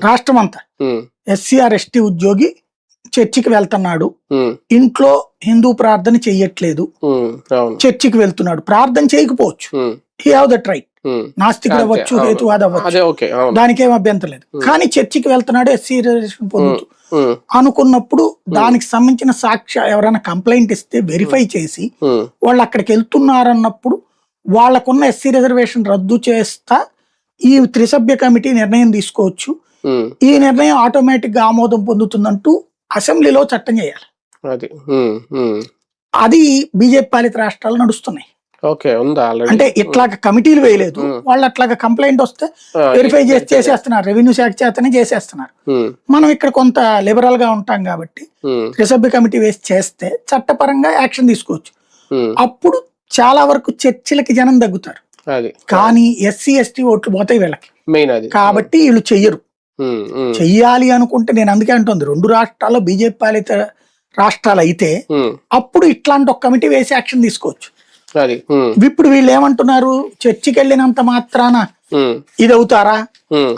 రాష్ట్రం అంతా SCR ST ఉద్యోగి చర్చికి వెళ్తున్నాడు, ఇంట్లో హిందూ ప్రార్థన చెయ్యట్లేదు, చర్చికి వెళ్తున్నాడు, ప్రార్థన చేయకపోవచ్చు, హీ హావ్ దట్ రైట్, నాస్తికుడు అవ్వచ్చు, హేతువాద అవ్వచ్చు, దానికేం అభ్యంతరం లేదు. కానీ చర్చికి వెళ్తున్నాడు, ఎస్సీ రిజర్వేషన్ పొందుతూ అనుకున్నప్పుడు దానికి సంబంధించిన సాక్ష్య ఎవరైనా కంప్లైంట్ ఇస్తే వెరిఫై చేసి వాళ్ళు అక్కడికి వెళ్తున్నారన్నప్పుడు వాళ్ళకున్న ఎస్సీ రిజర్వేషన్ రద్దు చేస్తా ఈ త్రిసభ్య కమిటీ నిర్ణయం తీసుకోవచ్చు. ఈ నిర్ణయం ఆటోమేటిక్ గా ఆమోదం పొందుతుందంటూ అసెంబ్లీలో చట్టం చేయాలి. అది బీజేపీ పాలిత రాష్ట్రాలు నడుస్తున్నాయి. అంటే ఇట్లాగా కమిటీలు వేయలేదు, వాళ్ళు అట్లాగా కంప్లైంట్ వస్తే వెరిఫై చేసి చేసేస్తున్నారు, రెవెన్యూ శాఖ చేతనే చేసేస్తున్నారు. మనం ఇక్కడ కొంత లిబరల్ గా ఉంటాం కాబట్టి త్రిసభ్య కమిటీ వేసి చేస్తే చట్టపరంగా యాక్షన్ తీసుకోవచ్చు. అప్పుడు చాలా వరకు చర్చలకి జనం తగ్గుతారు. కానీ ఎస్సీ ఎస్టీ ఓట్లు పోతాయి వీళ్ళకి, కాబట్టి వీళ్ళు చెయ్యరు. చెయ్యాలి అనుకుంటే నేను అందుకే అంటుంది, 2 రాష్ట్రాల్లో బీజేపీ పాలిత రాష్ట్రాలు అయితే అప్పుడు ఇట్లాంటి ఒక కమిటీ వేసి యాక్షన్ తీసుకోవచ్చు. ఇప్పుడు వీళ్ళు ఏమంటున్నారు, చర్చికి వెళ్ళినంత మాత్రాన ఇది అవుతారా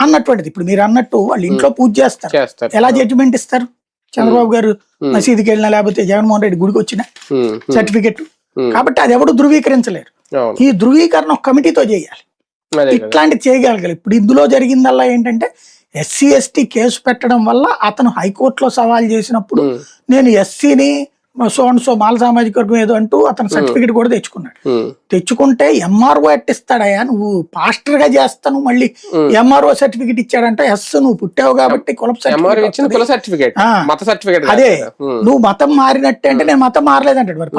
అన్నటువంటిది. ఇప్పుడు మీరు అన్నట్టు వాళ్ళు ఇంట్లో పూజ చేస్తారు, ఎలా జడ్జిమెంట్ ఇస్తారు? చంద్రబాబు గారు మసీదుకి వెళ్ళినా లేకపోతే జగన్మోహన్ రెడ్డి గుడికి వచ్చిన సర్టిఫికెట్. కాబట్టి అది ఎవరు ధృవీకరించలేరు. ఈ ధృవీకరణ ఒక కమిటీతో చేయాలి, ఇట్లాంటివి చేయగలగాలి. ఇప్పుడు ఇందులో జరిగిందల్లా ఏంటంటే ఎస్సీ ఎస్టీ కేసు పెట్టడం వల్ల అతను హైకోర్టులో సవాల్ చేసినప్పుడు నేను ఎస్సీని సో మాల సామాజిక వర్గం ఏదో అంటూ అతను సర్టిఫికెట్ కూడా తెచ్చుకున్నాడు. తెచ్చుకుంటే ఎంఆర్ఓ ఎట్టిస్తాడయా, నువ్వు పాస్టర్ గా చేస్తాను మళ్ళీ ఎంఆర్ఓ సర్టిఫికెట్ ఇచ్చాడంటే ఎస్ నువ్వు పుట్టావు కాబట్టి కుల సర్టిఫికెట్, అదే నువ్వు మతం మారినట్టే అంటే నేను మతం మారలేదంటాడు. మరి